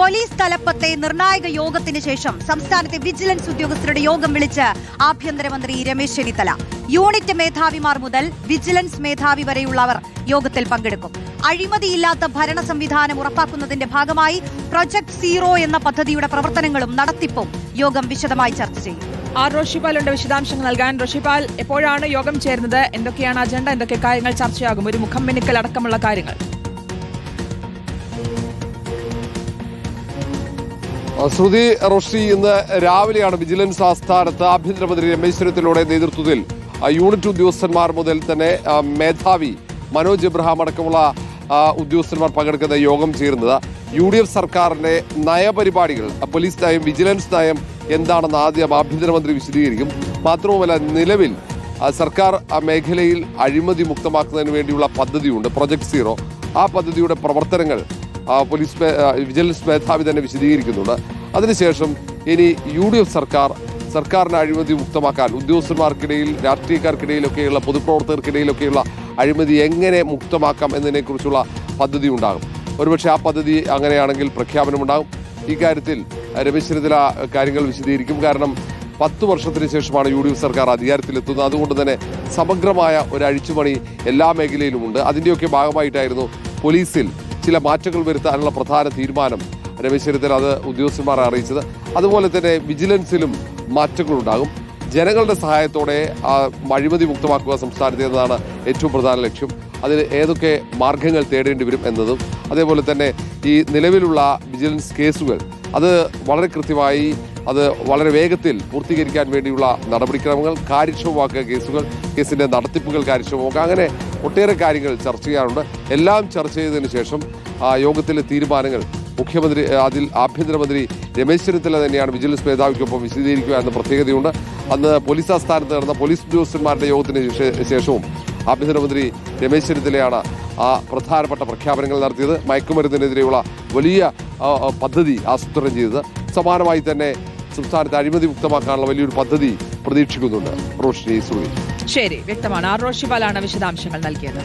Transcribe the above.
Police തലപ്പത്തെ നിർണായക യോഗത്തിന് ശേഷം സംസ്ഥാനത്തെ വിജിലൻസ് ഉദ്യോഗസ്ഥരുടെ യോഗം വിളിച്ച് ആഭ്യന്തരമന്ത്രി രമേശ് ചെന്നിത്തല. യൂണിറ്റ് മേധാവിമാർ മുതൽ വിജിലൻസ് മേധാവി വരെയുള്ളവർ യോഗത്തിൽ പങ്കെടുക്കും. അഴിമതിയില്ലാത്ത ഭരണ സംവിധാനം ഉറപ്പാക്കുന്നതിന്റെ ഭാഗമായി പ്രൊജക്ട് സീറോ എന്ന പദ്ധതിയുടെ പ്രവർത്തനങ്ങളും നടത്തിപ്പും യോഗം വിശദമായി ചർച്ച ചെയ്യും. ആർ റോഷിപാലുണ്ട് വിശദാംശങ്ങൾ നൽകാൻ. റോഷിപാൽ, എപ്പോഴാണ് യോഗം ചേരുന്നത്? എന്തൊക്കെയാണ് അജണ്ട? എന്തൊക്കെ കാര്യങ്ങൾ ചർച്ചയാകും? ഒരു മുഖം മിനുക്കൽ അടക്കമുള്ള കാര്യങ്ങൾ. ശ്രുതി റോഷി, ഇന്ന് രാവിലെയാണ് വിജിലൻസ് ആസ്ഥാനത്ത് ആഭ്യന്തരമന്ത്രി രമേശ് ചെന്നിത്തലയുടെ നേതൃത്വത്തിൽ യൂണിറ്റ് ഉദ്യോഗസ്ഥന്മാർ മുതൽ തന്നെ മേധാവി മനോജ് എബ്രഹാം അടക്കമുള്ള ഉദ്യോഗസ്ഥന്മാർ പങ്കെടുക്കുന്ന യോഗം ചേരുന്നത്. UDF സർക്കാരിന്റെ നയപരിപാടികൾ, പോലീസ് നയം, വിജിലൻസ് നയം എന്താണെന്ന് ആദ്യം ആഭ്യന്തരമന്ത്രി വിശദീകരിക്കും. മാത്രവുമല്ല, നിലവിൽ സർക്കാർ മേഖലയിൽ അഴിമതി മുക്തമാക്കുന്നതിന് വേണ്ടിയുള്ള പദ്ധതിയുണ്ട്, പ്രൊജക്ട് സീറോ. ആ പദ്ധതിയുടെ പ്രവർത്തനങ്ങൾ വിജിലൻസ് മേധാവി തന്നെ വിശദീകരിക്കുന്നുണ്ട്. അതിനുശേഷം ഇനി UDF സർക്കാരിനെ അഴിമതി മുക്തമാക്കാൻ ഉദ്യോഗസ്ഥന്മാർക്കിടയിൽ, രാഷ്ട്രീയക്കാർക്കിടയിലൊക്കെയുള്ള, പൊതുപ്രവർത്തകർക്കിടയിലൊക്കെയുള്ള അഴിമതി എങ്ങനെ മുക്തമാക്കാം എന്നതിനെക്കുറിച്ചുള്ള പദ്ധതി ഉണ്ടാകും. ഒരുപക്ഷെ ആ പദ്ധതി അങ്ങനെയാണെങ്കിൽ പ്രഖ്യാപനമുണ്ടാകും. ഇക്കാര്യത്തിൽ രമേശ് ചെന്നിത്തല കാര്യങ്ങൾ വിശദീകരിക്കും. കാരണം 10 വർഷത്തിന് ശേഷമാണ് UDF സർക്കാർ അധികാരത്തിലെത്തുന്നത്. അതുകൊണ്ട് തന്നെ സമഗ്രമായ ഒരു അഴിച്ചുപണി എല്ലാ മേഖലയിലുമുണ്ട്. അതിൻ്റെയൊക്കെ ഭാഗമായിട്ടായിരുന്നു പോലീസിൽ ചില മാറ്റങ്ങൾ വരുത്താനുള്ള പ്രധാന തീരുമാനം രമേശ് ചെന്നിത്തല അത് ഉദ്യോഗസ്ഥന്മാരെ അറിയിച്ചത്. അതുപോലെ തന്നെ വിജിലൻസിലും മാറ്റങ്ങളുണ്ടാകും. ജനങ്ങളുടെ സഹായത്തോടെ അഴിമതി മുക്തമാക്കുക സംസ്ഥാനത്ത് എന്നതാണ് ഏറ്റവും പ്രധാന ലക്ഷ്യം. അതിന് ഏതൊക്കെ മാർഗങ്ങൾ തേടേണ്ടി വരും എന്നതും, അതേപോലെ തന്നെ ഈ നിലവിലുള്ള വിജിലൻസ് കേസുകൾ അത് വളരെ കൃത്യമായി, അത് വളരെ വേഗത്തിൽ പൂർത്തീകരിക്കാൻ വേണ്ടിയുള്ള നടപടിക്രമങ്ങൾ, കാര്യക്ഷമമാക്കുക കേസിന്റെ നടത്തിപ്പുകൾ കാര്യക്ഷമമാക്കുക, അങ്ങനെ ഒട്ടേറെ കാര്യങ്ങൾ ചർച്ച ചെയ്യാറുണ്ട്. എല്ലാം ചർച്ച ചെയ്തതിനു ശേഷം യോഗത്തിലെ തീരുമാനങ്ങൾ അതിൽ ആഭ്യന്തരമന്ത്രി രമേശ് ചെന്നിത്തല തന്നെയാണ് വിജിലൻസ് മേധാവിക്കൊപ്പം വിശദീകരിക്കുക എന്ന പ്രത്യേകതയുണ്ട്. അന്ന് പോലീസ് ആസ്ഥാനത്ത് നടന്ന പോലീസ് ഉദ്യോഗസ്ഥന്മാരുടെ യോഗത്തിന് ശേഷവും ആഭ്യന്തരമന്ത്രി രമേശ് ചെന്നിത്തലയാണ് ആ പ്രധാനപ്പെട്ട പ്രഖ്യാപനങ്ങൾ നടത്തിയത്. മയക്കുമരുന്നിനെതിരെയുള്ള വലിയ പദ്ധതി ആസൂത്രണം ചെയ്തത്. സമാനമായി തന്നെ സംസ്ഥാനത്തെ അഴിമതി മുക്തമാക്കാനുള്ള വലിയൊരു പദ്ധതി പ്രതീക്ഷിക്കുന്നുണ്ട്. റോഷിനി, ശരി, വ്യക്തമാണ്. ആർ റോഷിപാലാണ് വിശദാംശങ്ങൾ നൽകിയത്.